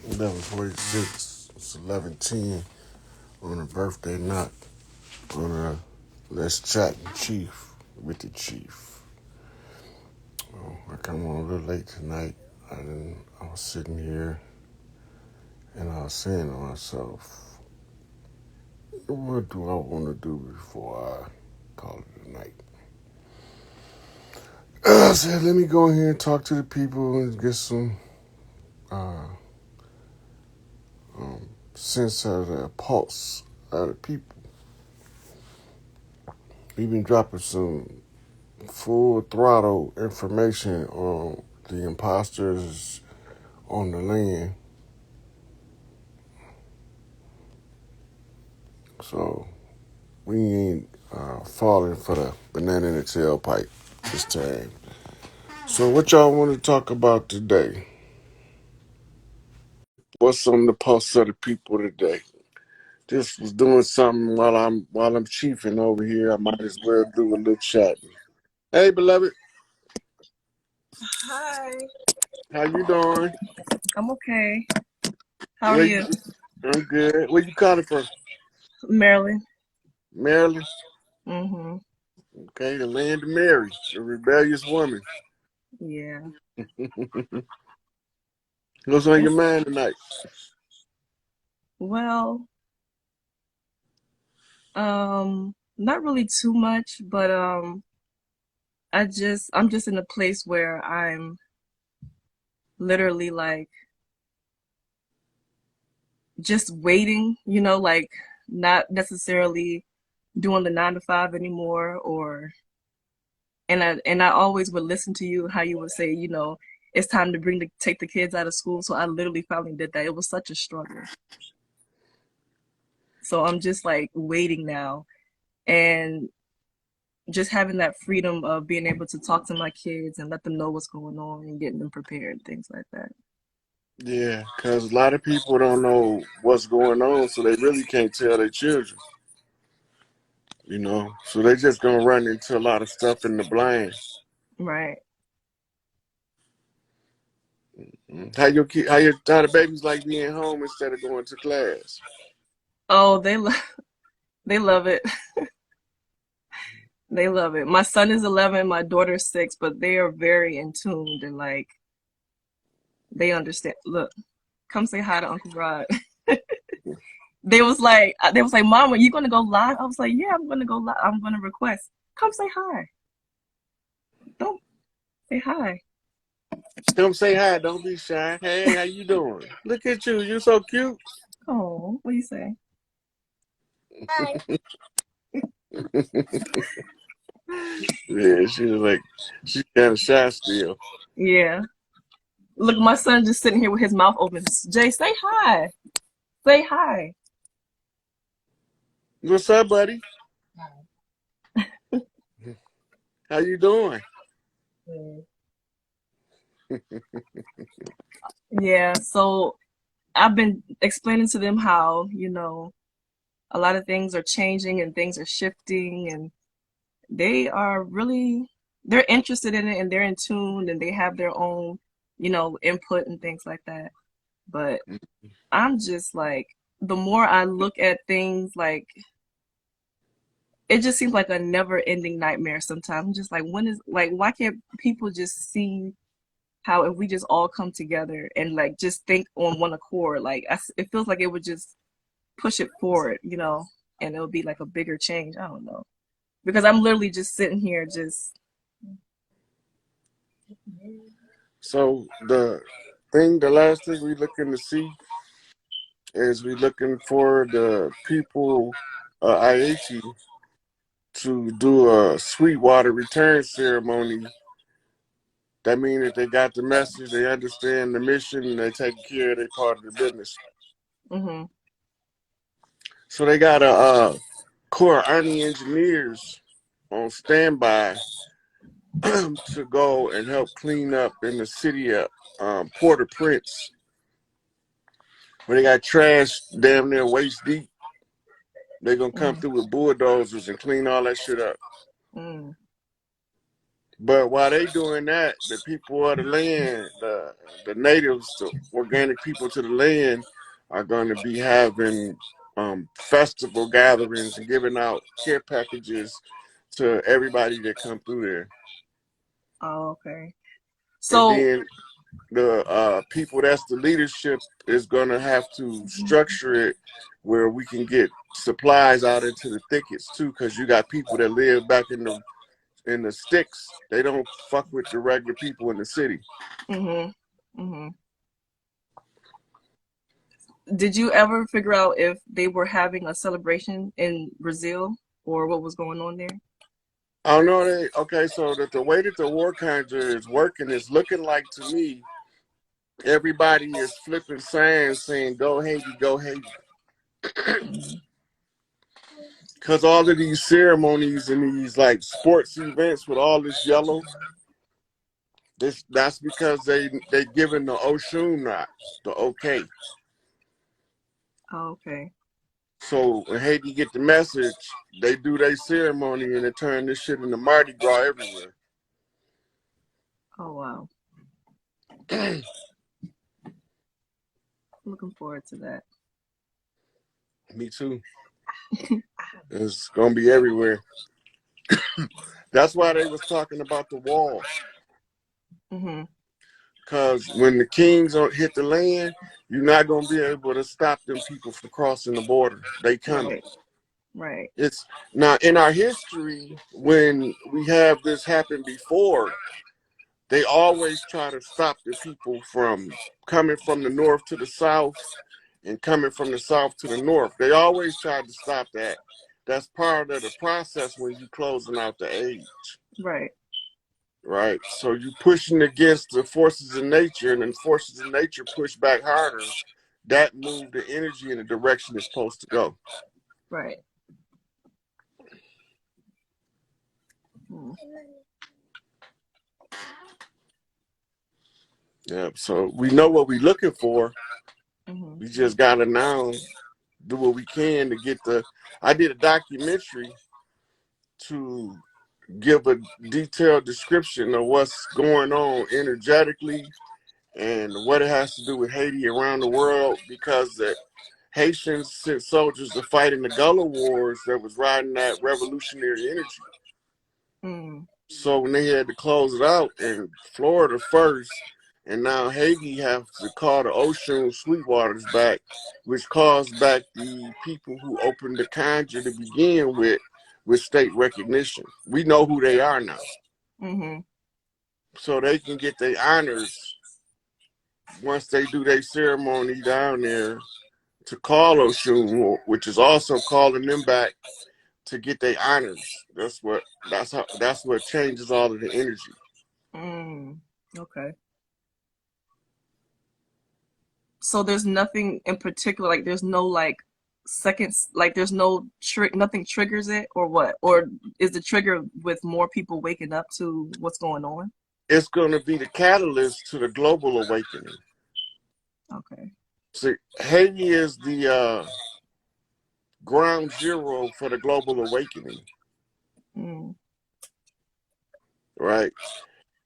11:46. It's 11:10 on a birthday night. On a Let's Chat and Chief with the Chief. I come on a little late tonight. I was sitting here and I was saying to myself, what do I want to do before I call it a night? I said, let me go ahead and talk to the people and get some uh, sense of the pulse of the people. We've been dropping some full throttle information on the imposters on the land. So we ain't falling for the banana in the tailpipe this time. So what y'all want to talk about today? What's on the pulse of the people today? Just was doing something while I'm chiefing over here. I might as well do a little chat. Hey, beloved, Hi, how you doing? I'm okay. How are Where you? you? I'm good. Where you calling from? Maryland. Maryland. Mm-hmm. Okay, the land of Mary, the rebellious woman. Yeah. What's on your It's mind tonight? well, not really too much, but I'm just in a place where I'm literally like just waiting, like not necessarily doing the 9 to 5 anymore or and I always would listen to you how you would say, it's time to take the kids out of school. So I literally finally did that. It was such a struggle. So I'm just like waiting now and just having that freedom of being able to talk to my kids and let them know what's going on and getting them prepared, things like that. Yeah, because a lot of people don't know what's going on, so they really can't tell their children, So they just gonna run into a lot of stuff in the blind. Right. How the babies like being home instead of going to class? Oh, they love it. They love it. My son is 11, my daughter's 6, but they are very in tuned and like they understand. Look, come say hi to Uncle Rod. They was like, Mom, are you gonna go live? I was like, yeah, I'm gonna go live. I'm gonna request. Come say hi. Don't say hi. Come say hi. Don't be shy. Hey, how you doing? Look at you. You so cute. Oh, what do you say? Yeah, she's kind of shy still. Yeah. Look, my son just sitting here with his mouth open. Jay, say hi. Say hi. What's up, buddy? How you doing? Yeah, so I've been explaining to them how, a lot of things are changing and things are shifting and they are really they're interested in it and they're in tune and they have their own, input and things like that. But I'm just like the more I look at things like it just seems like a never ending nightmare sometimes. I'm just like when is like why can't people just see how if we just all come together and like just think on one accord, like it feels like it would just push it forward, and it'll be like a bigger change. I don't know because I'm literally just sitting here, just So the last thing we looking to see is we looking for the people, IAT, to do a Sweetwater return ceremony. That means that they got the message, they understand the mission, and they take care of their part of the business. hmm So they got a Corps of Army engineers on standby to go and help clean up in the city of Port-au-Prince, where they got trash damn near waist deep. They're gonna come through with bulldozers and clean all that shit up. mm. But while they doing that, the people of the land, the natives, the organic people to the land, are going to be having festival gatherings and giving out care packages to everybody that come through there. Oh, okay. And So, then the people that's the leadership is going to have to structure it where we can get supplies out into the thickets too, because you got people that live back in the sticks. They don't fuck with the regular people in the city. hmm hmm Did you ever figure out if they were having a celebration in Brazil or what was going on there? I don't know. Okay, so that the way that the war conjure is working is looking like to me, everybody is flipping signs saying "Go Haiti, go Haiti," Hmm because all of these ceremonies and these like sports events with all this yellow, that's because they giving the Oshun not the okay. Oh, okay. So when Haiti get the message, they do their ceremony and they turn this shit into Mardi Gras everywhere. Oh, wow. Looking forward to that. Me too. It's gonna be everywhere. That's why they was talking about the wall. hmm Cause when the kings don't hit the land, you're not gonna be able to stop them people from crossing the border. They coming. Right, right. It's now in our history when we have this happen before, they always try to stop the people from coming from the north to the south and coming from the south to the north. They always tried to stop that. That's part of the process when you closing out the age, Right, right? So you pushing against the forces of nature, and then forces of nature push back harder. That move the energy in the direction it's supposed to go. right. Mm-hmm. Yeah. So we know what we're looking for. We just gotta now do what we can to get the. I did a documentary to give a detailed description of what's going on energetically and what it has to do with Haiti around the world, because the Haitians sent soldiers to fight in the Gullah Wars that was riding that revolutionary energy. Mm, So when they had to close it out in Florida first, and now Haiti has to call the Ocean Sweetwaters back, which calls back the people who opened the conjure to begin with state recognition. We know who they are now. hmm So they can get their honors once they do their ceremony down there to call Oshun, which is also calling them back to get their honors. That's what changes all of the energy. mm. Okay. So there's nothing in particular, like there's no like seconds, like there's no nothing triggers it or what? Or is the trigger with more people waking up to what's going on? It's going to be the catalyst to the global awakening. Okay. See, Haiti is the ground zero for the global awakening, Mm, right?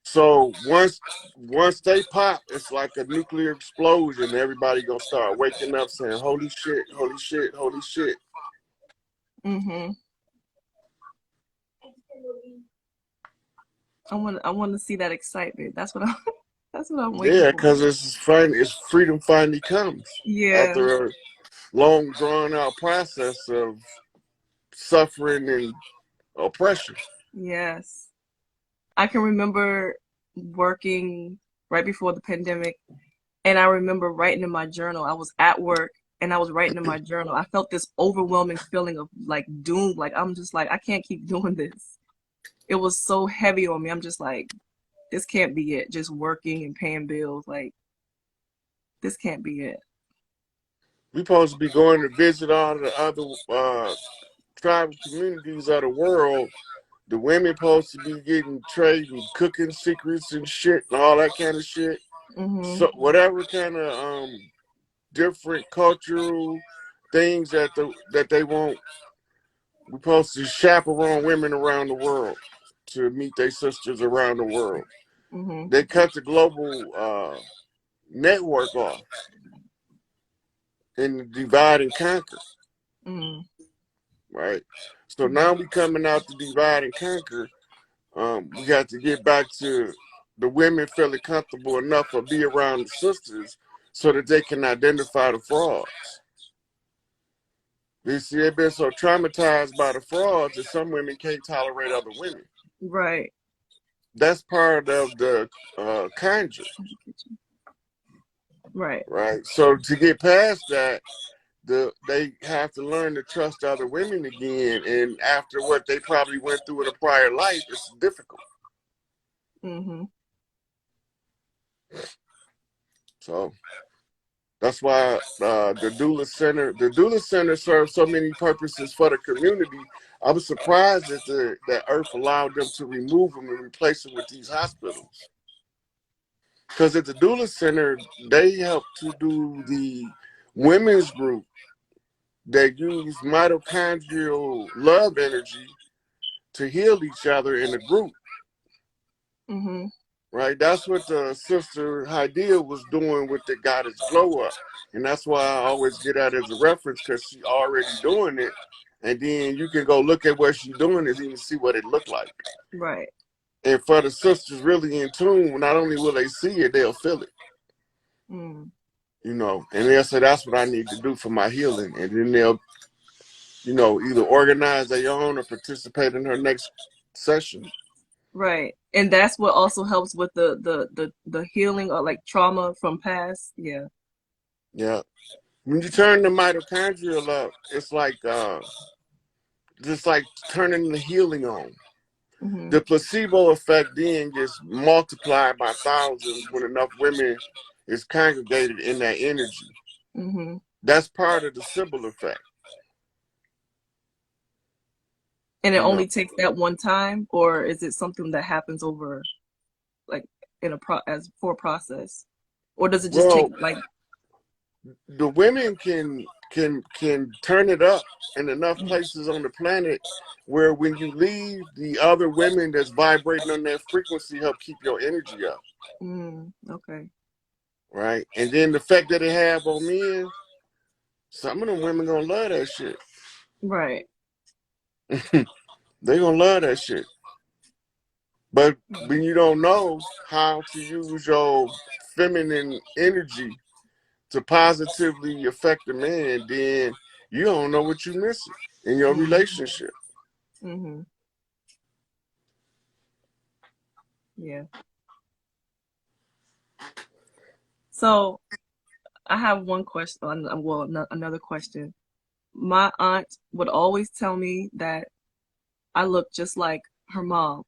So once they pop, it's like a nuclear explosion. Everybody gonna start waking up saying, "Holy shit! Holy shit! Holy shit!" hmm I want to see that excitement. That's what I that's what I'm waiting Yeah, for. because it's freedom finally comes Yeah. after a long drawn out process of suffering and oppression. Yes. I can remember working right before the pandemic, and I remember writing in my journal. I was at work and I was writing in my journal. I felt this overwhelming feeling of like doom. Like I'm just like, I can't keep doing this. It was so heavy on me. I'm just like, this can't be it. Just working and paying bills. Like, this can't be it. We supposed to be going to visit all the other tribal communities of the world. The women supposed to be getting trading cooking secrets and shit and all that kind of shit. hmm So whatever kind of different cultural things that they want, we supposed to chaperone women around the world to meet their sisters around the world. Mm-hmm. They cut the global network off and divide and conquer, Mm-hmm. right? So now we coming out to divide and conquer. We got to get back to the women feeling comfortable enough to be around the sisters so that they can identify the frauds. You see, they've been so traumatized by the frauds that some women can't tolerate other women. Right. That's part of the conjure, Right. right? So to get past that, they have to learn to trust other women again. And after what they probably went through in a prior life, it's difficult. Mm-hmm. So that's why the doula center serves so many purposes for the community. I was surprised that Earth allowed them to remove them and replace them with these hospitals. Because at the doula center, they help to do the women's group that use mitochondrial love energy to heal each other in a group. Mm-hmm. Right? That's what the sister Hadia was doing with the goddess glow up. And that's why I always get that as a reference, because she already doing it. And then you can go look at what she's doing and even see what it looked like. Right. And for the sisters really in tune, not only will they see it, they'll feel it. Mm. You know, and they'll say, that's what I need to do for my healing. And then they'll, you know, either organize their own or participate in her next session. Right. And that's what also helps with the healing or like trauma from past. Yeah. Yeah. When you turn the mitochondrial up, it's like just like turning the healing on. Mm-hmm. The placebo effect then gets multiplied by thousands when enough women is congregated in that energy. Mm-hmm. That's part of the Sybil effect. And it You know, only takes that one time, or is it something that happens over like in a as for process? Or does it just take well, like the women can turn it up in enough places on the planet where when you leave, the other women that's vibrating on that frequency help keep your energy up. okay. Right? And then the effect that it have on men, some of them women gonna love that shit. Right. They gonna love that shit. But when you don't know how to use your feminine energy to positively affect a man, then you don't know what you're missing in your relationship. Mm-hmm. Yeah. So I have one question. Well, another question. My aunt would always tell me that I look just like her mom.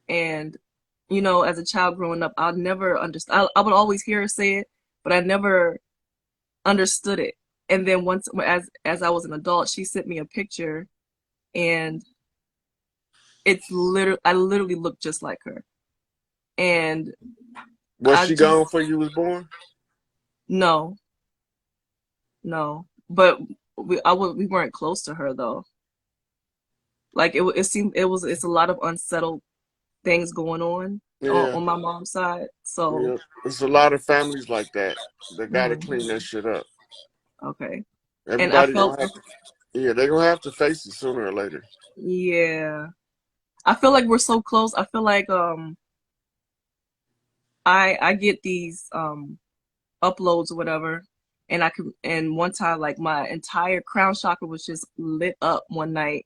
And, you know, as a child growing up, I never understood. I would always hear her say it, but I never understood it. And then once, as I was an adult, she sent me a picture, and I literally look just like her. And Was I she just, gone before you was born? no, no. But we weren't close to her though. Like it seemed it's a lot of unsettled things going Yeah, on my mom's side. So, yeah. There's a lot of families like that. They gotta mhm, clean that shit up. okay. And I Everybody felt, gonna have to, yeah, they're gonna have to face it sooner or later. yeah, I feel like we're so close. I feel like I get these uploads or whatever, and one time like my entire crown chakra was just lit up one night,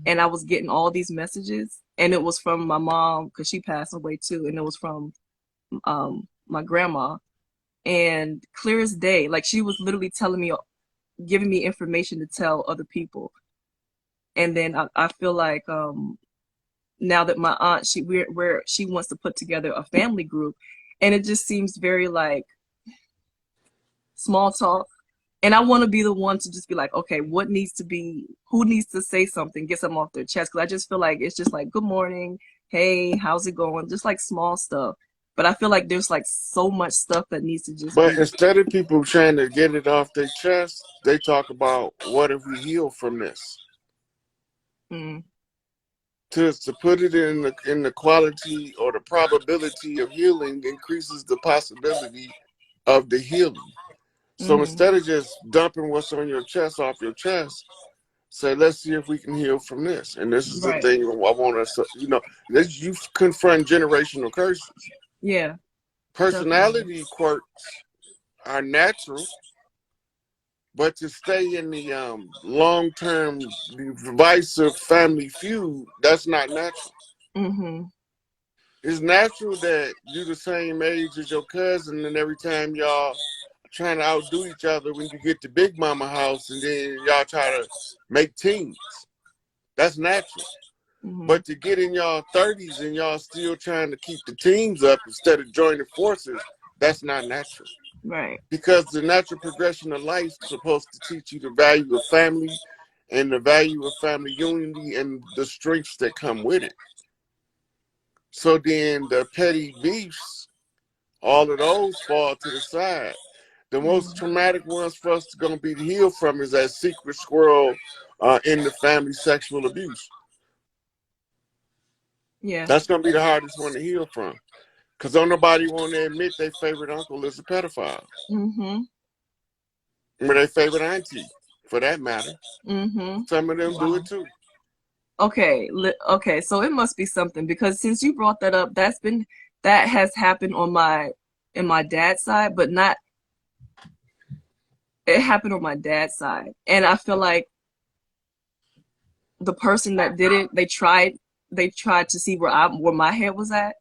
and I was getting all these messages, and it was from my mom because she passed away too, and it was from my grandma, and clear as day, like she was literally telling me, giving me information to tell other people. And then I feel like now that my aunt, she wants to put together a family group, and it just seems very like small talk. And I want to be the one to just be like, okay, who needs to say something, get something off their chest? Because I just feel like it's just like, good morning, hey, how's it going? Just like small stuff. But I feel like there's like so much stuff that needs to just But be. instead of people trying to get it off their chest, they talk about what if we heal from this? Mm, to put it in the quality or the probability of healing increases the possibility of the healing. So Mm-hmm. instead of just dumping what's on your chest off your chest, say, let's see if we can heal from this. And this is the Right. thing I want us to, you confront generational curses. Yeah, definitely. Personality quirks are natural, but to stay in the long-term divisive family feud, that's not natural. Mm-hmm. It's natural that you the same age as your cousin, and every time y'all trying to outdo each other when you get to Big Mama house, and then y'all try to make teams. That's natural. Mm-hmm. But to get in y'all 30s and y'all still trying to keep the teams up instead of joining forces, that's not natural. Right. Because the natural progression of life is supposed to teach you the value of family and the value of family unity and the strengths that come with it. So then the petty beefs, all of those fall to the side. The most Mm-hmm. traumatic ones for us going to be to heal from is that secret squirrel in the family sexual abuse. Yeah. That's going to be the hardest one to heal from. Because don't nobody want to admit their favorite uncle is a pedophile. Mm-hmm. Or their favorite auntie, for that matter. Mm-hmm. Some of them do Wow. it too. Okay. Okay. So it must be something because since you brought that up, that has happened on in my dad's side, but not it happened on my dad's side. And I feel like the person that did it, they tried to see where my head was at.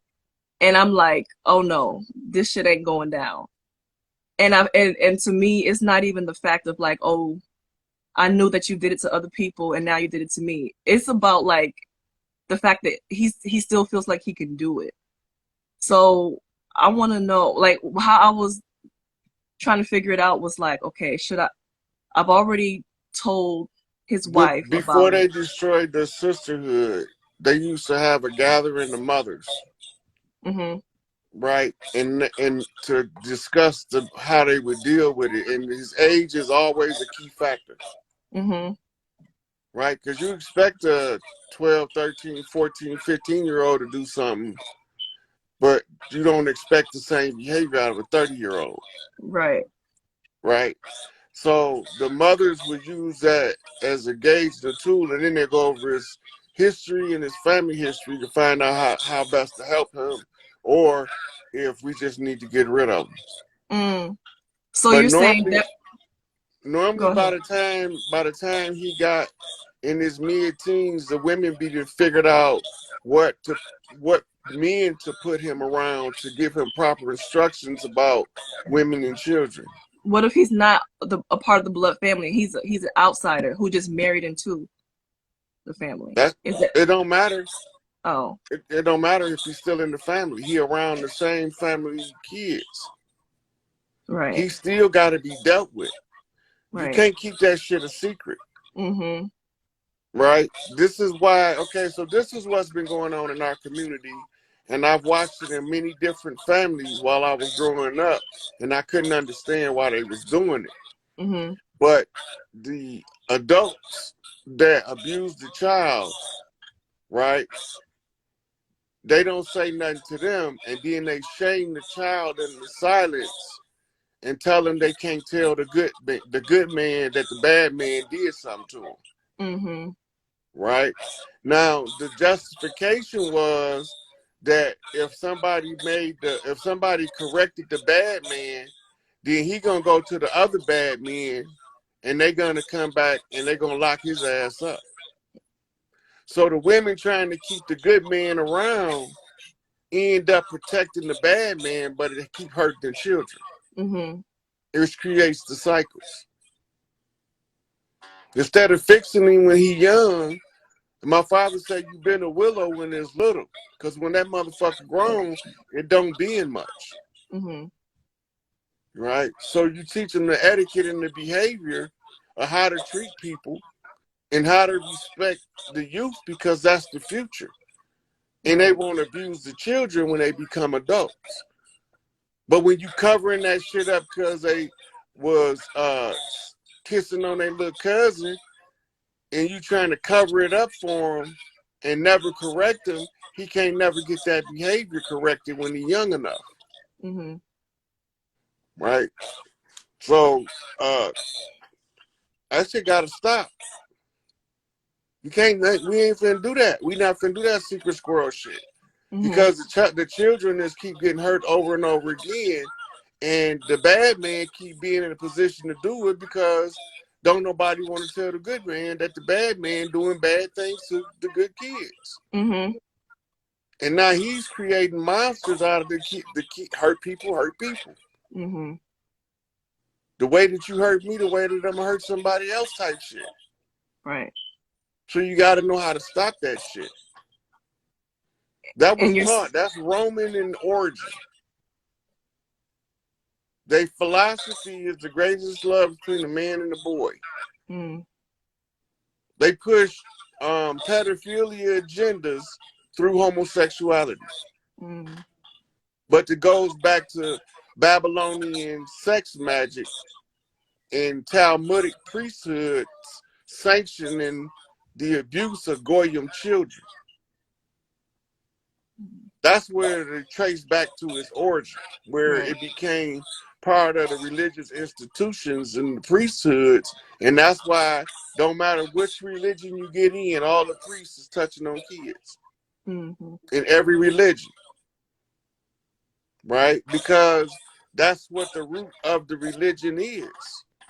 And I'm like, oh no, this shit ain't going down. And to me, it's not even the fact of like, oh, I knew that you did it to other people and now you did it to me. It's about like the fact that he still feels like he can do it. So I want to know like how I was trying to figure it out was like, okay, I've already told his wife Before about they it. destroyed the sisterhood, they used to have a gathering of mothers, Hmm. right? And to discuss how they would deal with it. And his age is always a key factor, Hmm. right? Because you expect a 12, 13, 14, 15-year-old to do something, but you don't expect the same behavior out of a 30-year-old, Right. right? So the mothers would use that as a gauge, the tool, and then they go over his history and his family history to find out how best to help him, or if we just need to get rid of him. Mm. So But you're saying normally, that, normally go by ahead. the time he got in his mid-teens, the women be to figured out what to what men to put him around to give him proper instructions about women and children. What if he's not a part of the blood family? He's an outsider who just married into the family. That Is that it don't matter. oh, It don't matter if he's still in the family. He around the same family kids. right, He still got to be dealt with. You right. can't keep that shit a secret, Mm-hmm. right? This is why. Okay, so this is what's been going on in our community, and I've watched it in many different families while I was growing up, and I couldn't understand why they was doing it. Mm-hmm. But the adults that abuse the child, right? They don't say nothing to them, and then they shame the child into silence and tell them they can't tell the good man that the bad man did something to him. Mm-hmm. Right now, the justification was that if somebody corrected the bad man, then he gonna go to the other bad men, and they gonna come back and they gonna lock his ass up. So the women trying to keep the good man around end up protecting the bad man, but it keep hurting the children. Mm-hmm. It creates the cycles. Instead of fixing him when he young, my father said you been a willow when it's little. Cause when that motherfucker grown, it don't be in much. Mm-hmm. Right? So you teach them the etiquette and the behavior of how to treat people and how to respect the youth because that's the future. And they Right. won't abuse the children when they become adults. But when you covering that shit up because they was kissing on their little cousin and you trying to cover it up for them and never correct him, he can't never get that behavior corrected when he's young enough. Mm-hmm. Right? So that shit gotta stop. You can't. We ain't finna do that. We not finna do that secret squirrel shit because the children just keep getting hurt over and over again, and the bad man keep being in a position to do it because don't nobody want to tell the good man that the bad man doing bad things to the good kids. Mm-hmm. And now he's creating monsters out of the hurt people. Mm-hmm. The way that you hurt me, the way that I'm gonna hurt somebody else type shit. Right. So you got to know how to stop that shit. That was And taught. That's Roman in origin. Their philosophy is the greatest love between a man and a boy. Mm. They push pedophilia agendas through homosexuality. Mm. But it goes back to Babylonian sex magic and Talmudic priesthoods sanctioning the abuse of Goyim children. That's where it traced back to its origin, where it became part of the religious institutions and the priesthoods. And that's why don't matter which religion you get in, all the priests is touching on kids. Mm-hmm. In every religion. Right? Because that's what the root of the religion is.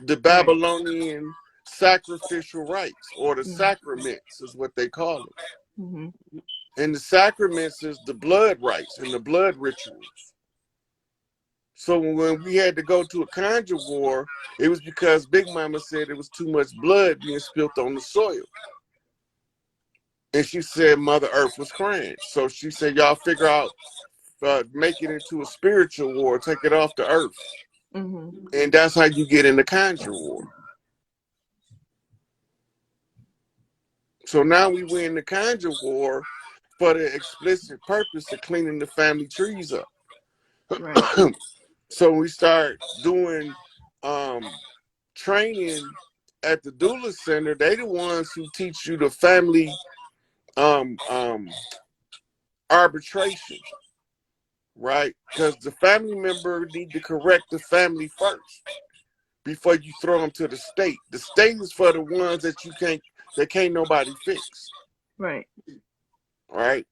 The Babylonian sacrificial rites, or the sacraments is what they call them. Mm-hmm. And the sacraments is the blood rites and the blood rituals. So when we had to go to a conjure war, it was because Big Mama said there was too much blood being spilt on the soil. And she said Mother Earth was crying. So she said, y'all figure out, make it into a spiritual war, take it off the earth. Mm-hmm. And that's how you get in the conjure war. So now we win the conjure war for the explicit purpose of cleaning the family trees up. Right. So we start doing training at the doula center. They the ones who teach you the family arbitration, right? Because the family member need to correct the family first before you throw them to the state. The state is for the ones that can't nobody fix. Right. Right.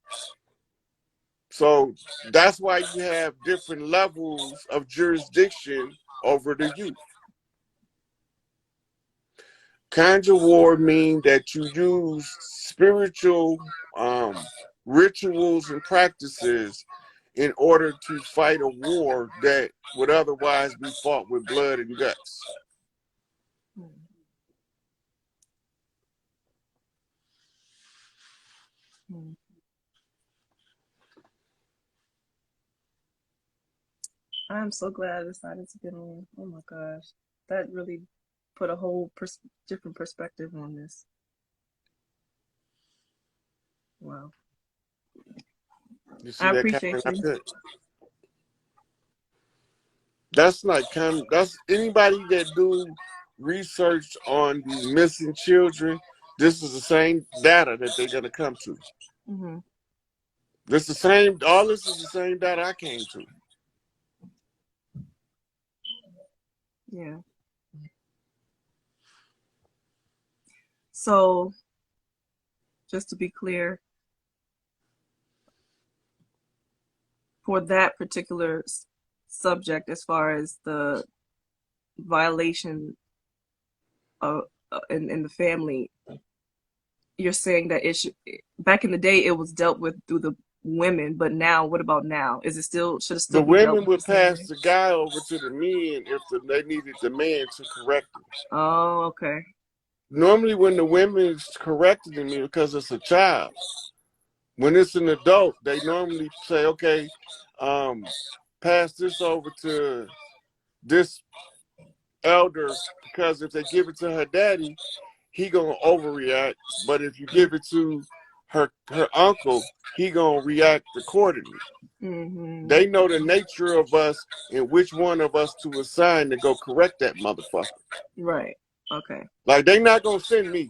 So that's why you have different levels of jurisdiction over the youth. Conjure war means that you use spiritual rituals and practices in order to fight a war that would otherwise be fought with blood and guts. Mm. I'm so glad I decided to get on. Oh my gosh. That really put a whole different perspective on this. Wow. You see I that appreciate you. That's anybody that do research on these missing children. This is the same data that they're gonna come to. Mm-hmm. This the same. All this is the same data I came to. Yeah. So, just to be clear, for that particular subject, as far as the violation of in the family, you're saying that it should, back in the day it was dealt with through the women, but now, what about now? Should it still The be dealt women with would the same pass way? the guy over to the men if they needed the man to correct them. Oh, okay. Normally, when the women's correcting the man because it's a child, when it's an adult, they normally say, "Okay, pass this over to this elder," because if they give it to her daddy, he gonna overreact. But if you give it to her uncle, he gonna react accordingly. Mm-hmm. They know the nature of us and which one of us to assign to go correct that motherfucker. Right. Okay. Like, they not gonna send me.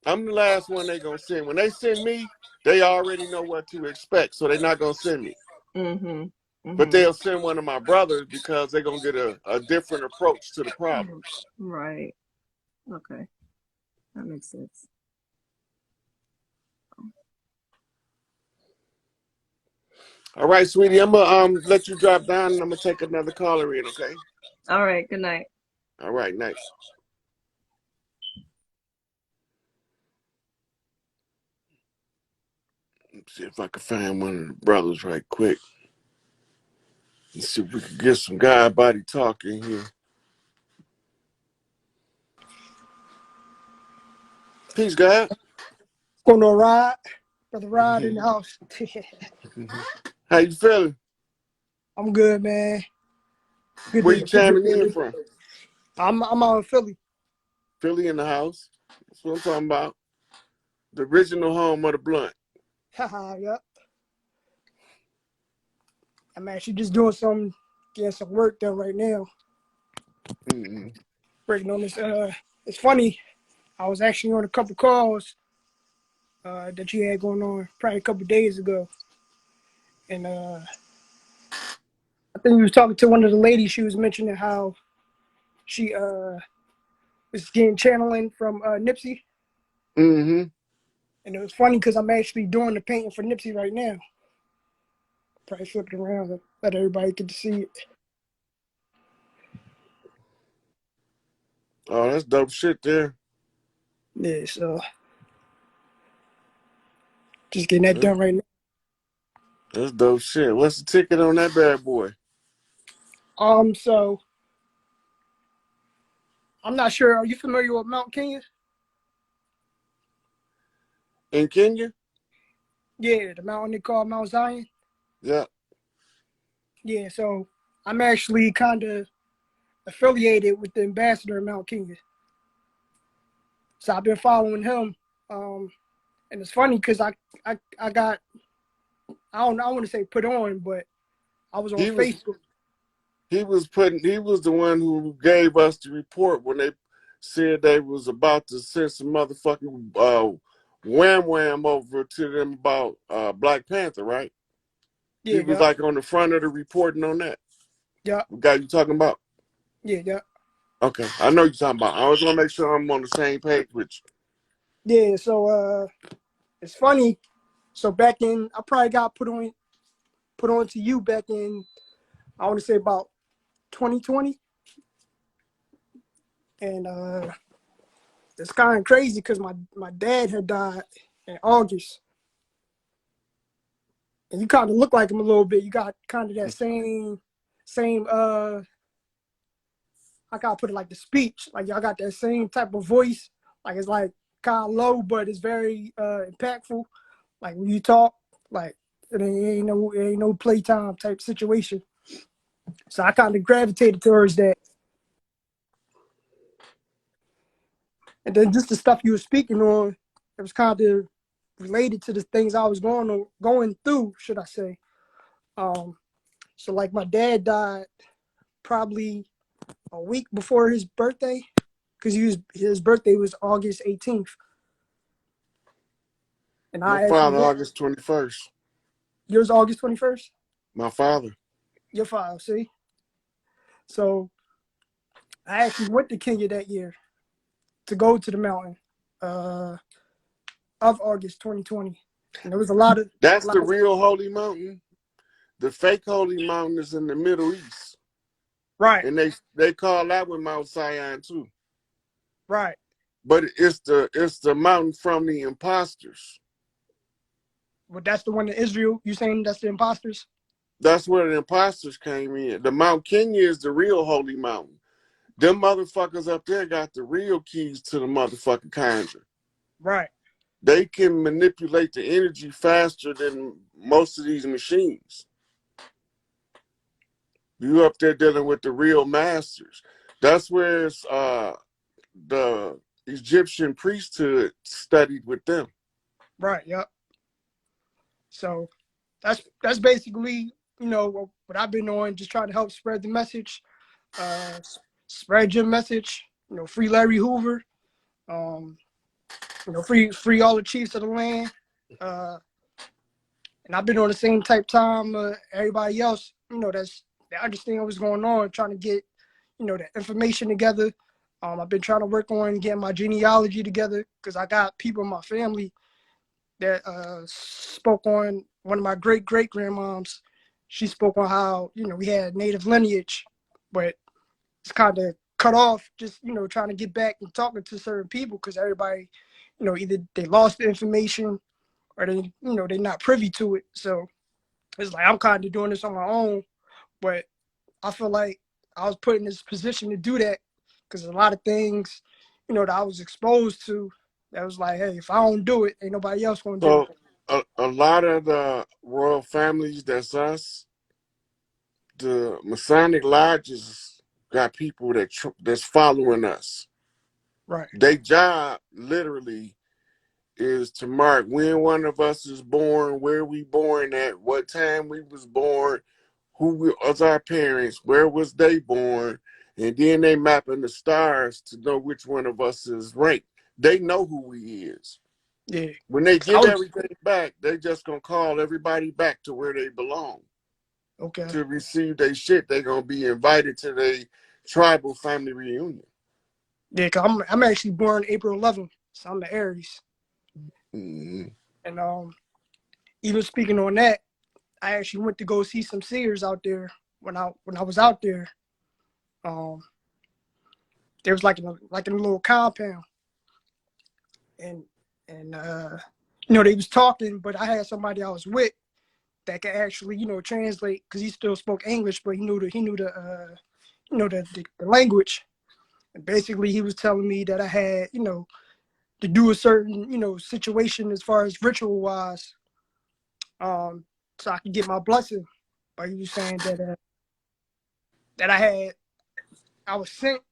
I'm the last one they gonna send. When they send me, they already know what to expect, so they're not gonna send me. Mhm. But Mhm. they'll send one of my brothers because they're gonna get a different approach to the problem. Right. Okay. That makes sense. All right, sweetie, I'm gonna let you drop down and I'm gonna take another caller in, okay? All right. Good night. All right, night. Let's see if I can find one of the brothers right quick. Let's see if we can get some guy body talk in here. Peace, God. Going to ride, brother Rod in the house. How you feeling? I'm good, man. Where you chiming in from? I'm out in Philly. Philly in the house. That's what I'm talking about. The original home of the blunt. Haha, yep. I'm actually just doing getting some work done right now. Mm-hmm. Working on this. It's funny. I was actually on a couple calls that you had going on probably a couple days ago, and I think you was talking to one of the ladies. She was mentioning how she was getting channeling from Nipsey, Mm-hmm. and it was funny because I'm actually doing the painting for Nipsey right now. Probably flip it around and let everybody get to see it. Oh, that's dope shit there. Yeah, so just getting that That's, done right now. that's dope shit. What's the ticket on that bad boy? So I'm not sure. Are you familiar with Mount Kenya? In Kenya? Yeah, the mountain they call Mount Zion. Yeah. Yeah, so I'm actually kind of affiliated with the ambassador of Mount Kenya. So I've been following him. And it's funny because I got I want to say put on, but I was on He was Facebook. he was the one who gave us the report when they said they was about to send some motherfucking wham wham over to them about Black Panther, right? He Yeah, was yeah, like on the front of the reporting on that. yeah, The guy you talking about? yeah, yeah. Okay, I know you're talking about. I always want to make sure I'm on the same page with Yeah, so it's funny. So back in I probably got put on to you back in I want to say about 2020. And it's kind of crazy because my dad had died in August, and you kind of look like him a little bit. You got kind of that you. same I gotta put it like the speech, like y'all got that same type of voice, like it's like kind of low, but it's very impactful. Like when you talk, like it ain't no playtime type situation. So I kind of gravitated towards that, and then just the stuff you were speaking on, it was kind of related to the things I was going through, should I say. Um, so like my dad died probably a week before his birthday, because his birthday was August 18th, and My I actually father, went. August 21st. Yours August 21st. My father. Your file, see. So I actually went to Kenya that year to go to the mountain uh, of August 2020, and there was a That's lot the of real holy mountain. The fake holy mountain is in the Middle East, right, and they call that one Mount Zion too. right. But it's the mountain from the imposters. Well, that's the one in Israel. You saying that's the imposters? That's where the imposters came in. The Mount Kenya is the real holy mountain. Them motherfuckers up there got the real keys to the motherfucking conjure. Right. They can manipulate the energy faster than most of these machines. You up there dealing with the real masters. That's where the Egyptian priesthood studied with them. Right. Yep. So that's basically what I've been on, just trying to help spread the message, uh, spread your message. Free Larry Hoover. Um, free all the chiefs of the land. And I've been on the same type time everybody else. That's they understand what's going on, trying to get the information together. I've been trying to work on getting my genealogy together because I got people in my family that spoke on one of my great grandmoms. She spoke on how we had native lineage, but it's kind of cut off. Just trying to get back and talking to certain people because everybody, either they lost the information or they they're not privy to it. So it's like I'm kind of doing this on my own, but I feel like I was put in this position to do that because a lot of things, that I was exposed to, that was like, hey, if I don't do it, ain't nobody else gonna do So it. a lot of the royal families, that's us, the Masonic lodges got people that's following us. Right. Their job literally is to mark when one of us is born, where we born at, what time we was born, was our parents, where was they born, and then they mapping the stars to know which one of us is ranked. They know who we is. Yeah. When they 'Cause I give was everything back, they just gonna call everybody back to where they belong okay. to receive their shit. They gonna be invited to their tribal family reunion. Yeah, cause I'm actually born April 11th, so I'm the Aries. Mm-hmm. And even speaking on that, I actually went to go see some seers out there when I was out there. Um, there was like in a little compound, and they was talking, but I had somebody I was with that could actually translate because he still spoke English, but he knew the language. And basically, he was telling me that I had to do a certain situation as far as ritual wise, so I could get my blessing. But he was saying that I was sent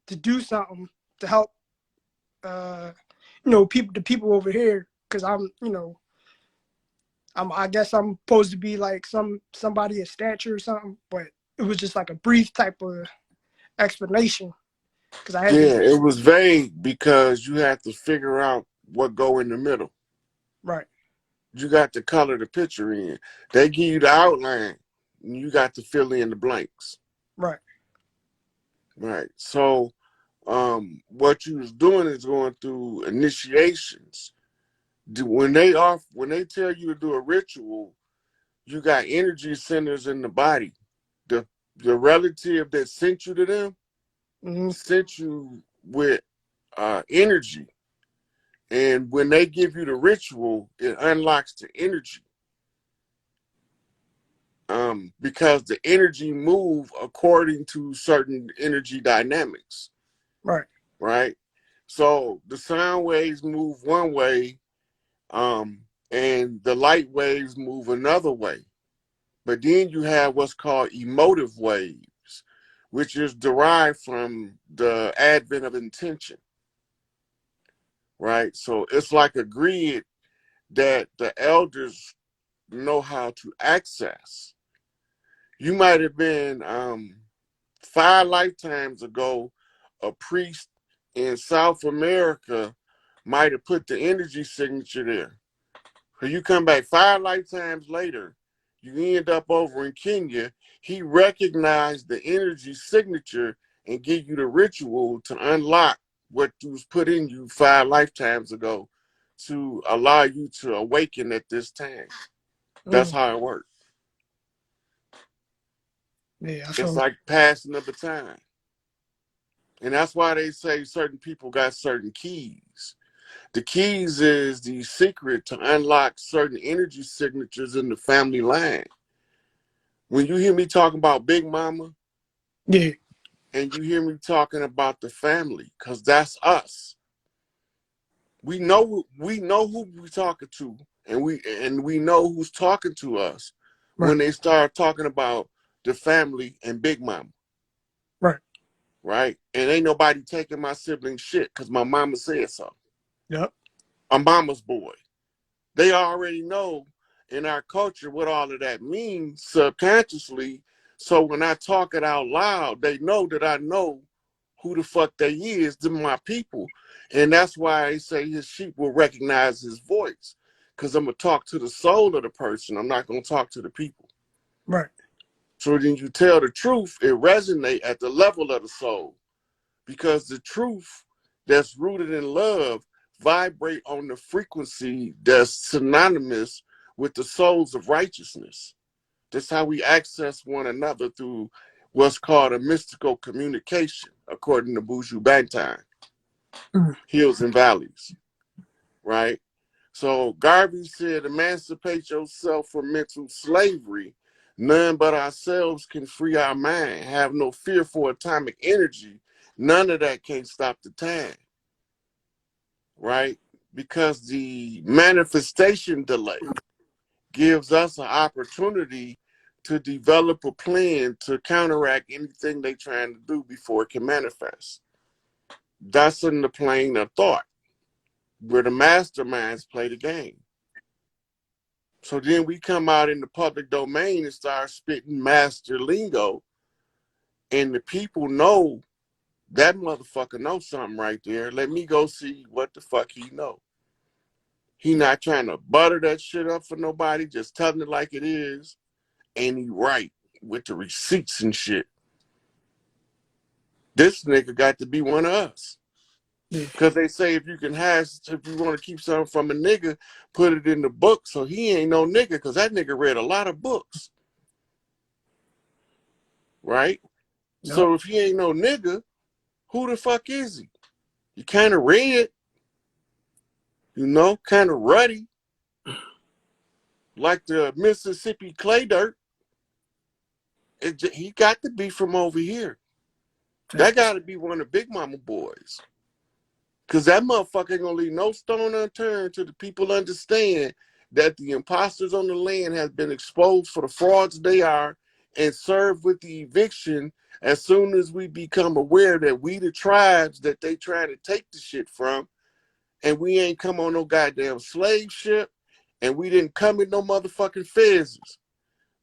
to do something to help the people over here because I guess I'm supposed to be like somebody of stature or something, but it was just like a brief type of explanation because I had to. Yeah, it was vague because you had to figure out what go in the middle. Right. You got to color the picture in. They give you the outline, and you got to fill in the blanks. Right. Right. So, what you was doing is going through initiations. When they tell you to do a ritual, you got energy centers in the body. The relative that sent you to them Mm-hmm. sent you with energy. And when they give you the ritual, it unlocks the energy. Because the energy move according to certain energy dynamics. Right. Right? So the sound waves move one way, and the light waves move another way. But then you have what's called emotive waves, which is derived from the advent of intention. Right? So it's like a grid that the elders know how to access. You might have been 5 lifetimes ago, a priest in South America might have put the energy signature there. So you come back 5 lifetimes later, you end up over in Kenya. He recognized the energy signature and give you the ritual to unlock what was put in you 5 lifetimes ago to allow you to awaken at this time. That's Mm. how it works. Yeah, I It's feel. like passing the baton. And that's why they say certain people got certain keys. The keys is the secret to unlock certain energy signatures in the family line. When you hear me talking about Big Mama Yeah. and you hear me talking about the family, because that's us. We know who we're talking to, and we know who's talking to us Right. when they start talking about the family and Big Mama. Right. Right? And ain't nobody taking my sibling shit because my mama said so. Yep. I'm mama's boy. They already know in our culture what all of that means subconsciously. So when I talk it out loud, they know that I know who the fuck they is. They're my people. And that's why I say his sheep will recognize his voice. Because I'm going to talk to the soul of the person. I'm not going to talk to the people. Right. So then you tell the truth, it resonates at the level of the soul. Because the truth that's rooted in love vibrate on the frequency that's synonymous with the souls of righteousness. That's how we access one another through what's called a mystical communication, according to Buju Banton, Hills and Valleys, right? So Garvey said, emancipate yourself from mental slavery. None but ourselves can free our mind. Have no fear for atomic energy. None of that can stop the time, right? Because the manifestation delay gives us an opportunity to develop a plan to counteract anything they're trying to do before it can manifest. That's in the plane of thought, where the masterminds play the game. So then we come out in the public domain and start spitting master lingo, and the people know that motherfucker knows something right there. Let me go see what the fuck he know. He not trying to butter that shit up for nobody, just telling it like it is, and he right with the receipts and shit. This nigga got to be one of us. Because they say if you want to keep something from a nigga, put it in the book. So he ain't no nigga, because that nigga read a lot of books. Right? Yep. So if he ain't no nigga, who the fuck is he? He kind of red, kind of ruddy, like the Mississippi clay dirt. He got to be from over here. That got to be one of Big Mama boys. Because that motherfucker ain't going to leave no stone unturned till the people understand that the imposters on the land have been exposed for the frauds they are and served with the eviction as soon as we become aware that we the tribes that they trying to take the shit from, and we ain't come on no goddamn slave ship, and we didn't come in no motherfucking fezzes.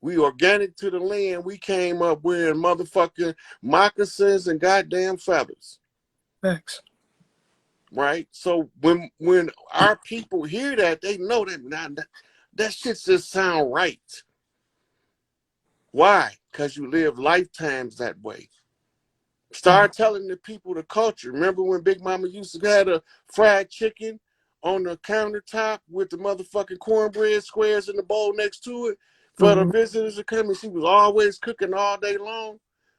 We organic to the land. We came up wearing motherfucking moccasins and goddamn feathers. Thanks. Right? So when our people hear that, they know that shit just sound right. Why? Because you live lifetimes that way. Start telling the people the culture. Remember when Big Mama used to have a fried chicken on the countertop with the motherfucking cornbread squares in the bowl next to it for the visitors to come, and she was always cooking all day long?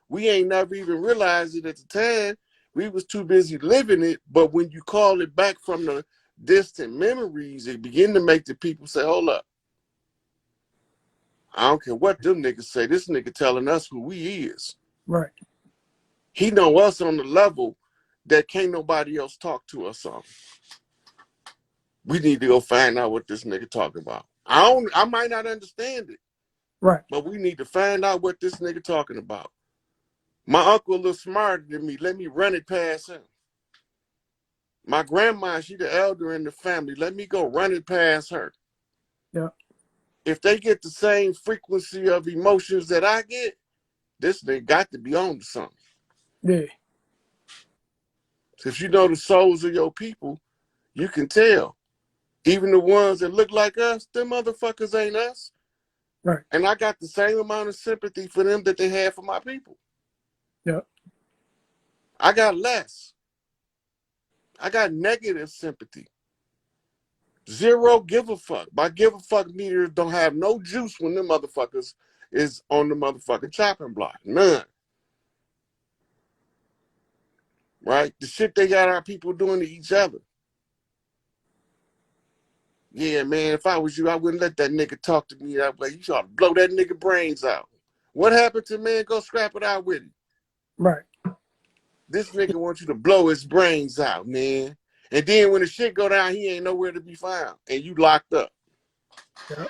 We ain't never even realized it at the time. We was too busy living it, but when you call it back from the distant memories, it begin to make the people say, hold up. I don't care what them niggas say. This nigga telling us who he is. Right. He know us on the level that can't nobody else talk to us on. We need to go find out what this nigga talking about. I might not understand it. Right. But we need to find out what this nigga talking about. My uncle a little smarter than me. Let me run it past him. My grandma, she the elder in the family. Let me go run it past her. Yeah. If they get the same frequency of emotions that I get, this nigga got to be on to something. Yeah. If you know the souls of your people, you can tell. Even the ones that look like us, them motherfuckers ain't us. Right. And I got the same amount of sympathy for them that they have for my people. Yeah. I got less. I got negative sympathy. Zero give a fuck. My give a fuck meters don't have no juice when them motherfuckers is on the motherfucking chopping block. None. Right? The shit they got our people doing to each other. Yeah, man, if I was you, I wouldn't let that nigga talk to me that way. You ought to blow that nigga brains out. What happened to man? Go scrap it out with him. Right. This nigga wants you to blow his brains out, man. And then when the shit go down, he ain't nowhere to be found. And you locked up. Yeah.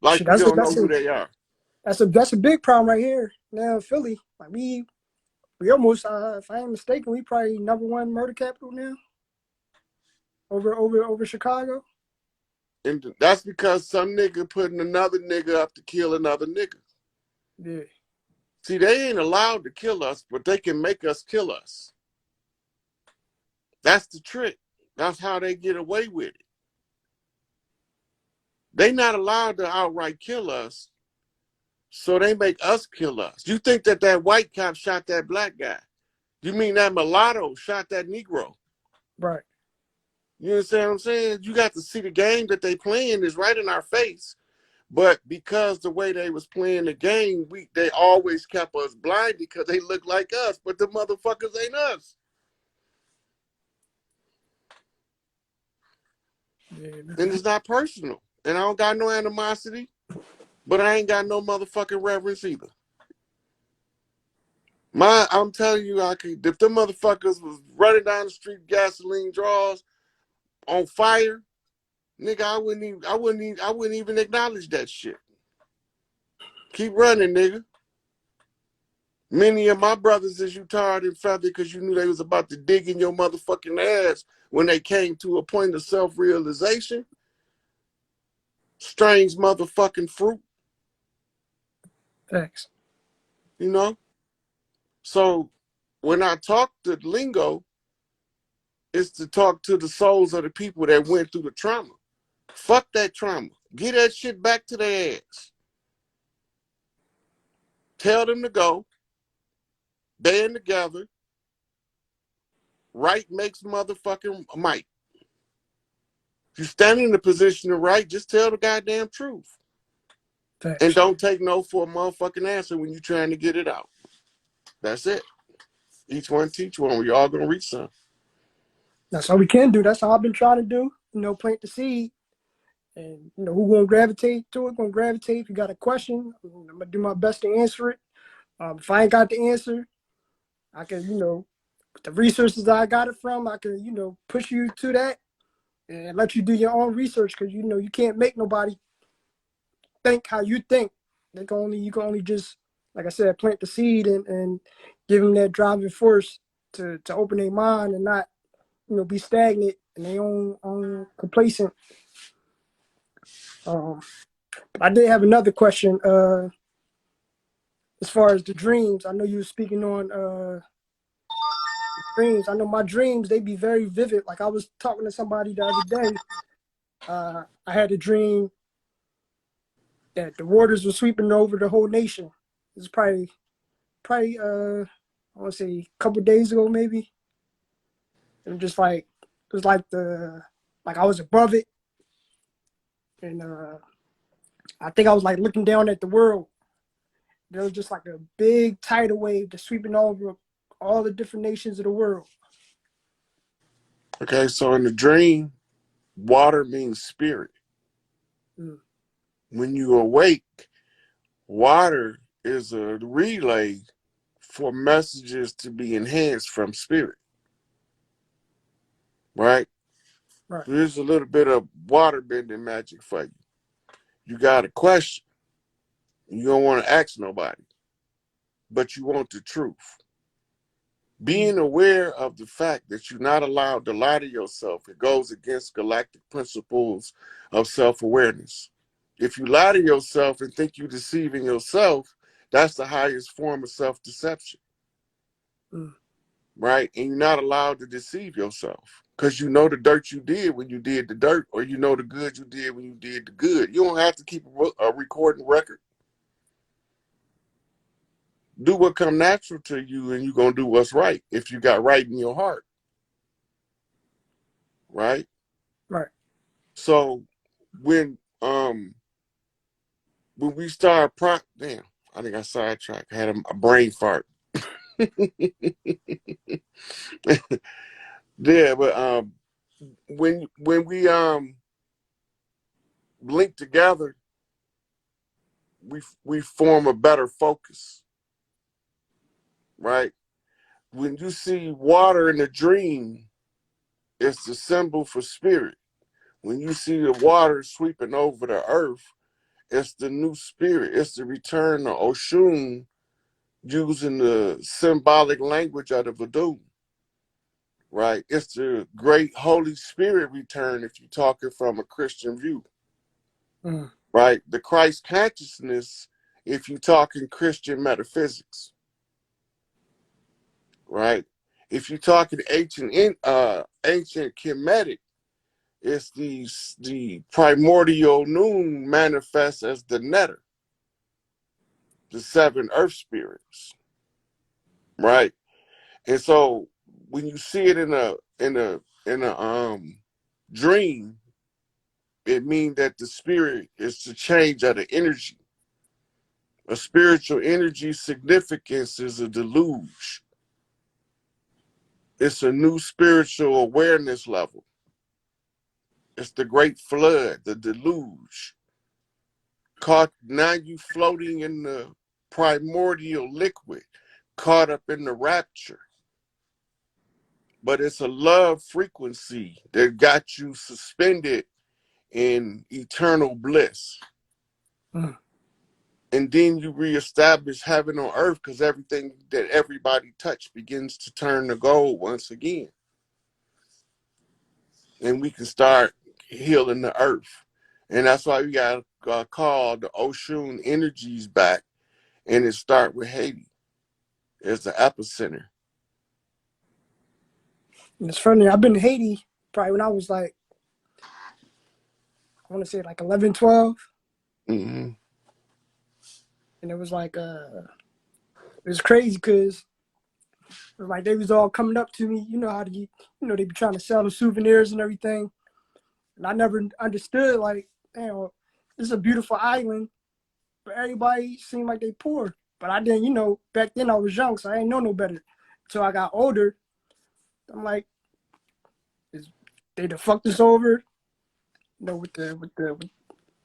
Like Shit, you don't know who they are. That's a big problem right here now in Philly. Like we almost, if I ain't mistaken, we probably #1 murder capital now. Over Chicago. And that's because some nigga putting another nigga up to kill another nigga. Yeah. See, they ain't allowed to kill us, but they can make us kill us. That's the trick. That's how they get away with it. They not allowed to outright kill us, so they make us kill us. You think that that white cop shot that black guy? You mean that mulatto shot that Negro? Right. You understand what I'm saying? You got to see the game that they playing is right in our face. But because the way they was playing the game, they always kept us blind because they look like us, but the motherfuckers ain't us. Yeah. And it's not personal. And I don't got no animosity, but I ain't got no motherfucking reverence either. I'm telling you, if them motherfuckers was running down the street, gasoline draws on fire, nigga, I wouldn't even acknowledge that shit. Keep running, nigga. Many of my brothers is you tarred and feathered because you knew they was about to dig in your motherfucking ass when they came to a point of self-realization. Strange motherfucking fruit. Thanks. You know? So when I talk to lingo, it's to talk to the souls of the people that went through the trauma. Fuck that trauma. Get that shit back to their ass. Tell them to go. Band together. Right makes motherfucking might. If you stand in the position of right, just tell the goddamn truth. Thanks. And don't take no for a motherfucking answer when you're trying to get it out. That's it. Each one teach one. We all gonna reach some. That's all we can do. That's all I've been trying to do. Plant the seed. And who gonna gravitate to it? Gonna gravitate. If you got a question, I'm gonna do my best to answer it. If I ain't got the answer, I can, with the resources that I got it from, I can, push you to that and let you do your own research because you can't make nobody think how you think. You can only just, like I said, plant the seed and give them that driving force to open their mind and not, be stagnant and their own complacent. I did have another question. As far as the dreams, I know you were speaking on dreams. I know my dreams, they be very vivid. Like I was talking to somebody the other day. I had a dream that the waters were sweeping over the whole nation. It was probably I want to say a couple of days ago maybe. It was just like it was like I was above it, and I think I was like looking down at the world. There was just like a big tidal wave just sweeping over all the different nations of the world. Okay, so in the dream, water means spirit. Mm. When you awake, water is a relay for messages to be enhanced from spirit. Right? Right. Here's a little bit of water bending magic for you. You got a question. You don't want to ask nobody, but you want the truth. Being aware of the fact that you're not allowed to lie to yourself, it goes against galactic principles of self-awareness. If you lie to yourself and think you're deceiving yourself, that's the highest form of self-deception. Mm. Right? And you're not allowed to deceive yourself because you know the dirt you did when you did the dirt, or you know the good you did when you did the good. You don't have to keep a recording record. Do what come natural to you, and you're going to do what's right if you got right in your heart. Right? Right. So when we start damn, I think I sidetracked. I had a brain fart. Yeah, but when we link together, we form a better focus. Right? When you see water in a dream, it's the symbol for spirit. When you see the water sweeping over the earth, it's the new spirit. It's the return of Oshun using the symbolic language of the Voodoo. Right? It's the great Holy Spirit return if you're talking from a Christian view. Mm. Right? The Christ consciousness if you're talking Christian metaphysics. Right? If you're talking ancient Kemetic, it's the primordial noon manifests as the netter, the seven earth spirits, right? And so when you see it in a dream, it means that the spirit is the change of the energy. A spiritual energy significance is a deluge. It's a new spiritual awareness level. It's the great flood, the deluge. Caught now you floating in the primordial liquid, caught up in the rapture. But it's a love frequency that got you suspended in eternal bliss. Mm. And then you reestablish heaven on earth because everything that everybody touched begins to turn to gold once again. And we can start healing the earth. And that's why we got call the Oshun energies back. And it start with Haiti as the epicenter. And it's funny, I've been to Haiti probably when I was like, I want to say like 11, 12. Mm-hmm. And it was like, it was crazy because like they was all coming up to me, you know how to, they be trying to sell the souvenirs and everything. And I never understood like, damn, this is a beautiful island, but everybody seemed like they poor. But I didn't, back then I was young, so I didn't know no better. Until I got older, I'm like, they done fucked us over, with the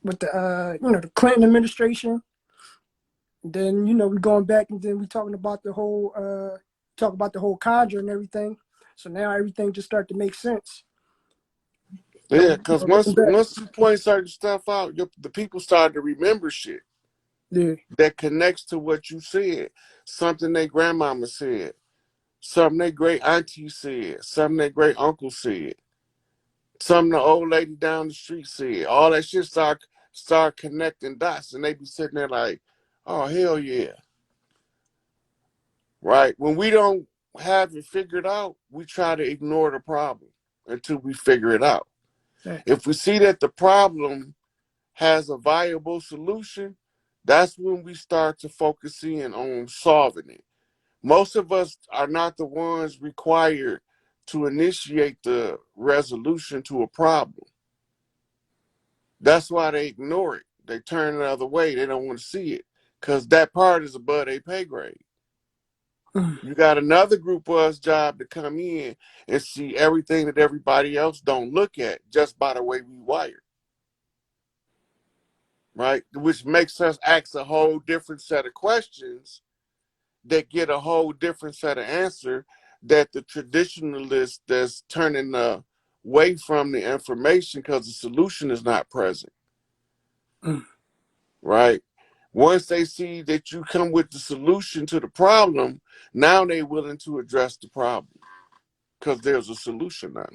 the Clinton administration. And then we going back and then we talking about the whole conjure and everything. So now everything just started to make sense. So Yeah, because once you point certain stuff out, the people start to remember shit. Yeah. That connects to what you said. Something their grandmama said. Something their great auntie said. Something their great uncle said. Something the old lady down the street said. All that shit start connecting dots, and they be sitting there like, oh, hell yeah. Right? When we don't have it figured out, we try to ignore the problem until we figure it out. Yeah. If we see that the problem has a viable solution, that's when we start to focus in on solving it. Most of us are not the ones required to initiate the resolution to a problem. That's why they ignore it. They turn the other way. They don't want to see it because that part is above their pay grade. You got another group of us job to come in and see everything that everybody else don't look at just by the way we wired. Right? Which makes us ask a whole different set of questions that get a whole different set of answer that the traditionalist that's turning away from the information because the solution is not present. Right? Once they see that you come with the solution to the problem, now they're willing to address the problem because there's a solution now.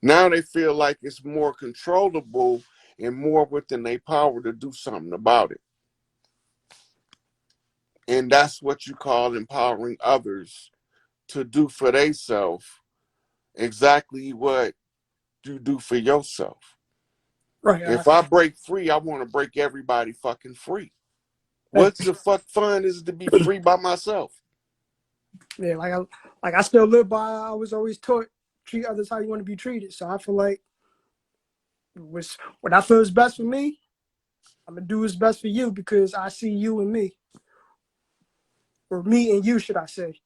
Now they feel like it's more controllable and more within their power to do something about it. And that's what you call empowering others to do for themselves exactly what you do for yourself. Right. If I break free, I want to break everybody fucking free. What's the fuck fun is it to be free by myself? Yeah, like I still live by. I was always taught treat others how you want to be treated. So I feel like what I feel is best for me, I'm gonna do what's best for you because I see you and me, or me and you, should I say?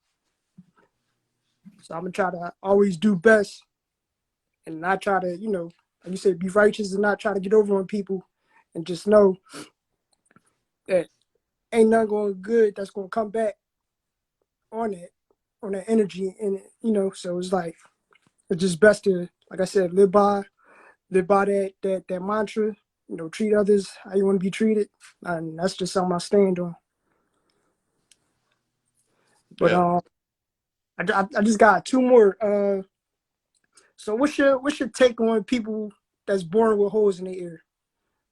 So I'm gonna try to always do best, and not try to, like you said, be righteous and not try to get over on people, and just know that ain't nothing going good that's gonna come back on that energy, and so it's like it's just best to, like I said, live by that mantra. Treat others how you want to be treated, and that's just something I stand on. But Yeah. I just got two more. So what's your take on people that's born with holes in their ear?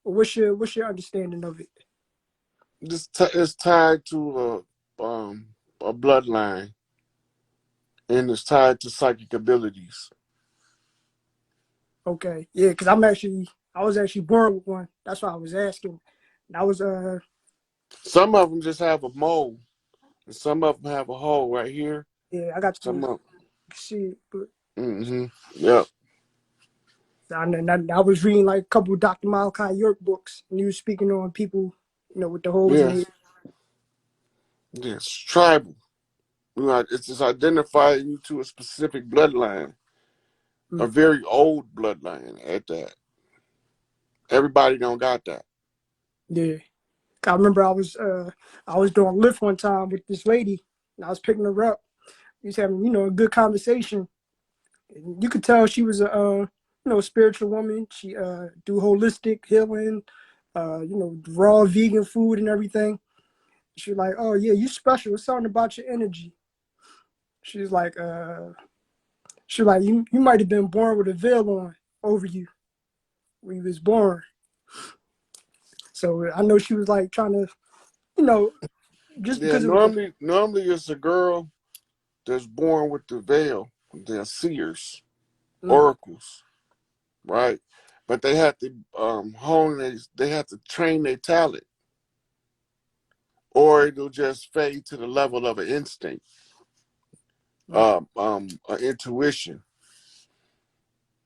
Or what's your understanding of it? It's tied to a bloodline. and it's tied to psychic abilities. Okay, yeah, because I was actually born with one. That's why I was asking. And I was Some of them just have a mole, and some of them have a hole right here. yeah, I got Some to of see it, but yeah. I was reading like a couple of Dr. Malachi York books, and he was speaking on people, with the holes in Yeah. their. Yes, tribal. It's just identifying you to a specific bloodline, a Mm, very old bloodline at that. Everybody don't got that. yeah, I remember I was doing Lyft one time with this lady, and I was picking her up. We was having a good conversation. And you could tell she was a spiritual woman. She do holistic healing, raw vegan food and everything. She was like, "Oh yeah, you special. It's something about your energy." She's like, you might have been born with a veil on over you when you was born. So I know she was like trying to, you know, just Yeah, because it was normally it's a girl that's born with the veil. They're seers, mm, oracles, right? But they have to they have to train their talent, or it'll just fade to the level of an instinct, right. an intuition,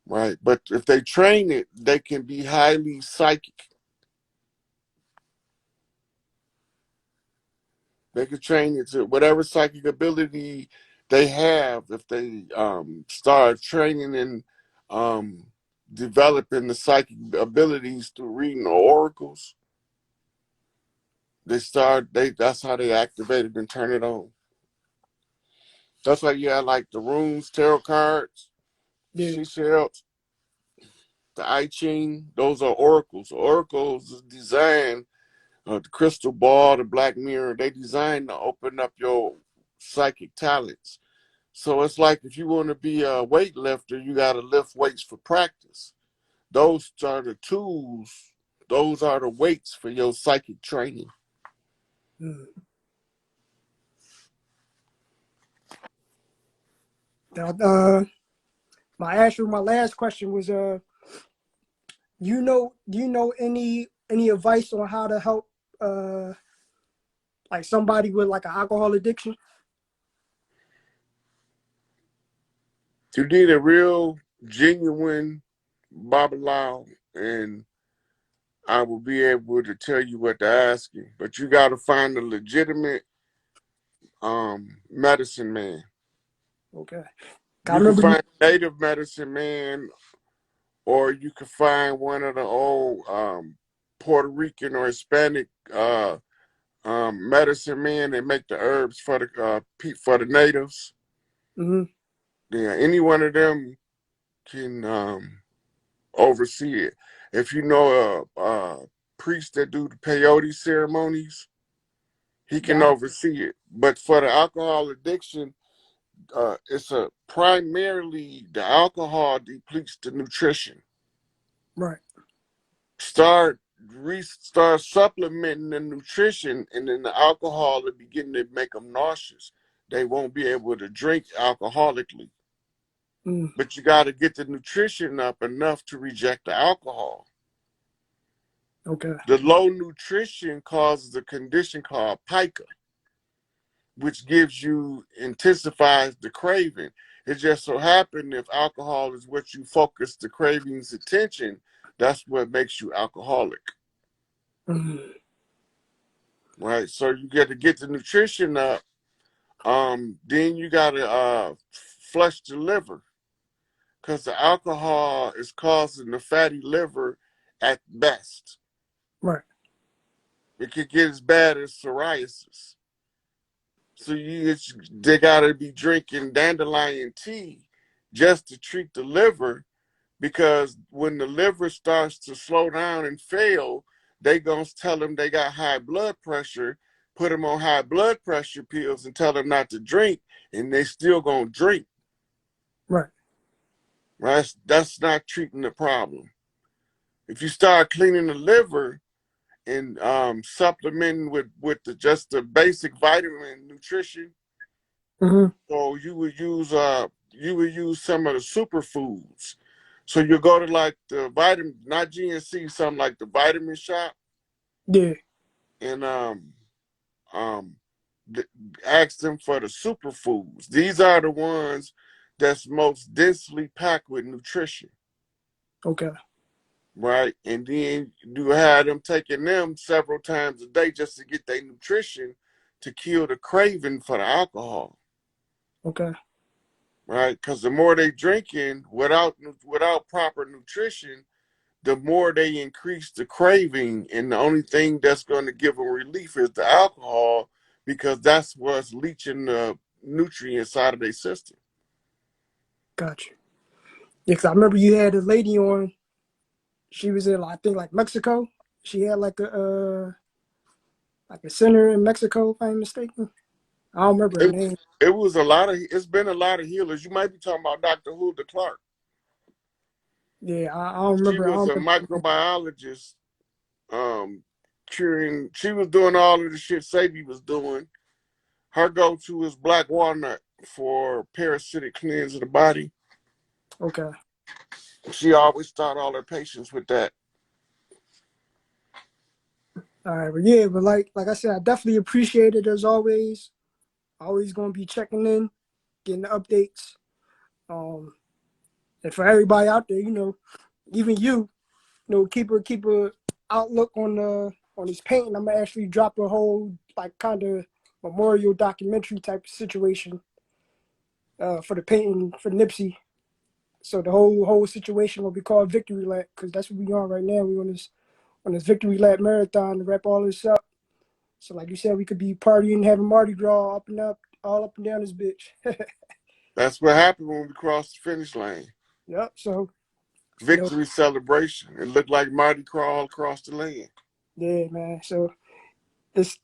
right? But if they train it, they can be highly psychic. They can train it to whatever psychic ability they have. If they start training and um, developing the psychic abilities through reading the oracles, that's how they activate it and turn it on. That's why you have like the runes, tarot cards, Yeah. she said, the I Ching, those are oracles. Oracles is designed, the crystal ball, the black mirror, they designed to open up your psychic talents. So it's like if you want to be a weightlifter, you got to lift weights for practice. Those are the tools. Those are the weights for your psychic training. Mm. My last question was do you know any advice on how to help uh like somebody with like an alcohol addiction? You need a real, genuine Babalawo, and I will be able to tell you what to ask you. But you got to find a legitimate medicine man. Okay. I You can remember you. find a native medicine man, or you can find one of the old Puerto Rican or Hispanic medicine men that make the herbs for the natives. Hmm. Yeah, any one of them can oversee it. If you know a priest that do the peyote ceremonies, he can Yeah. oversee it. But for the alcohol addiction, it's a primarily the alcohol depletes the nutrition. Right. Start supplementing the nutrition, and then the alcohol will begin to make them nauseous. They won't be able to drink alcoholically. Mm. But you got to get the nutrition up enough to reject the alcohol. Okay. The low nutrition causes a condition called pica, which intensifies the craving. It just so happened if alcohol is what you focus the craving's attention, that's what makes you alcoholic. Mm. Right? So you got to get the nutrition up. Then you got to flush the liver, because the alcohol is causing the fatty liver at best. Right. It could get as bad as psoriasis. So they gotta be drinking dandelion tea just to treat the liver, because when the liver starts to slow down and fail, they gonna tell them they got high blood pressure, put them on high blood pressure pills, and tell them not to drink, and they still gonna drink. Right. Right? That's not treating the problem. If you start cleaning the liver and supplementing with just the basic vitamin nutrition, Hmm. So you would use some of the superfoods. So you go to like the vitamin, not GNC, something like the vitamin shop, Yeah. and um th- ask them for the superfoods. These are the ones that's most densely packed with nutrition, Okay. right? And then you have them taking them several times a day just to get their nutrition to kill the craving for the alcohol, Okay. right? Because the more they drinking without proper nutrition, the more they increase the craving, and the only thing that's going to give them relief is the alcohol, because that's what's leaching the nutrients out of their system. Gotcha. Yeah, 'cause I remember you had a lady on. She was in, I think, like Mexico. She had like a center in Mexico, if I'm mistaken. I don't remember her It, name. it's been a lot of healers. You might be talking about Dr. Hulda Clark. Yeah, I don't She remember. I was don't a remember. microbiologist, curing. She was doing all of the shit Sadie was doing. Her go-to is black walnut for parasitic cleanse of the body. Okay. She always start all her patients with that. All right, but yeah, but like I said, I definitely appreciate it as always. Always gonna be checking in, getting the updates. Um, and for everybody out there, even keep a outlook on this painting. I'm gonna actually drop a whole like kind of memorial documentary type of situation for the painting for Nipsey. So the whole situation will be called Victory Lap because that's what we on right now. We on this Victory Lap marathon to wrap all this up. So like you said, we could be partying, having Mardi Gras all up and down this bitch. That's what happened when we crossed the finish line. Yep. So Victory celebration. It looked like Mardi Gras all across the land. yeah, man. So just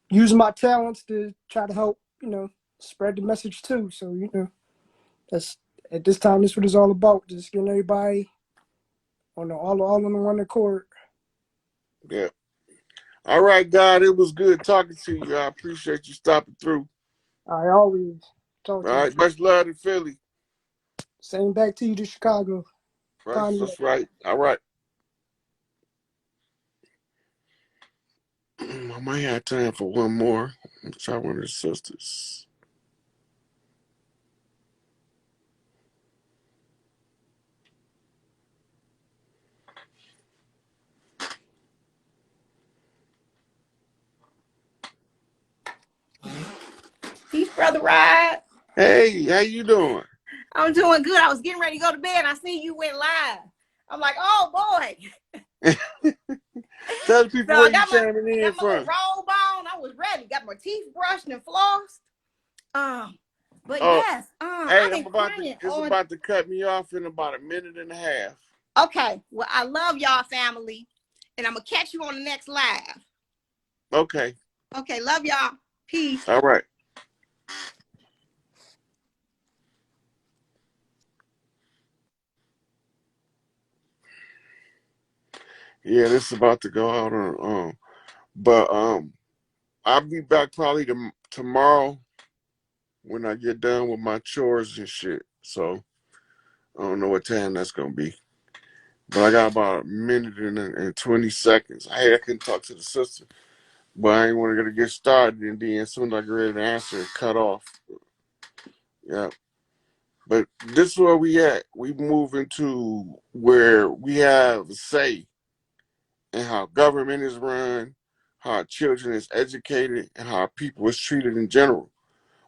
using my talents to try to help, spread the message too. So that's at this time. That's what it's all about. Just getting everybody all on the one accord. Yeah. All right, God, it was good talking to you. I appreciate you stopping through. I always talk All to you. right, much love to Philly. Same back to you to Chicago. Right, Pontiac. that's right. All right. I might have time for one more. Let's try one of the sisters. Peace, Brother Rod. Hey, how you doing? I'm doing good. I was getting ready to go to bed. I see you went live. I'm like, oh boy. Tell the people So where I you got my chiming in little from. robe on. I was ready. Got my teeth brushed and flossed. But Oh, yes, hey, I've been crying it's on. about to cut me off in about a minute and a half. Okay, well, I love y'all family, and I'm gonna catch you on the next live. Okay. Okay, love y'all. Peace. All right. Yeah, this is about to go out on but I'll be back probably tomorrow when I get done with my chores and shit. So I don't know what time that's gonna be. But I got about a minute and 20 seconds. I couldn't talk to the sister, but I ain't want to get started, and then as soon as I get ready to answer, it cut off. Yeah. But this is where we at. We move into where we have a say in how government is run, how our children is educated, and how our people is treated in general.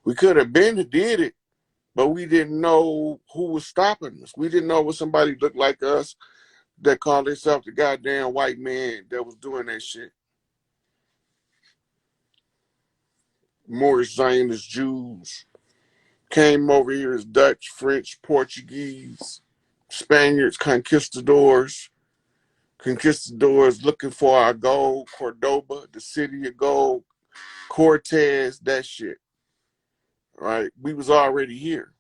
We could have been did it, but we didn't know who was stopping us. We didn't know what somebody looked like us that called themselves the goddamn white man that was doing that shit. Moorish Zionist Jews came over here as Dutch, French, Portuguese, Spaniards, conquistadors looking for our gold, Cordoba, the city of gold, Cortez, that shit. Right? We was already here.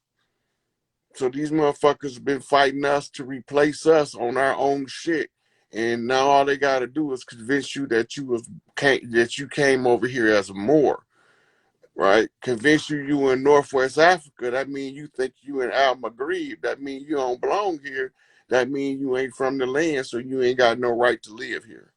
So these motherfuckers have been fighting us to replace us on our own shit. And now all they gotta do is convince you that you came over here as a Moor. right? Convince you in Northwest Africa. That means you think you in Al Maghrib. That means you don't belong here. That means you ain't from the land, so you ain't got no right to live here.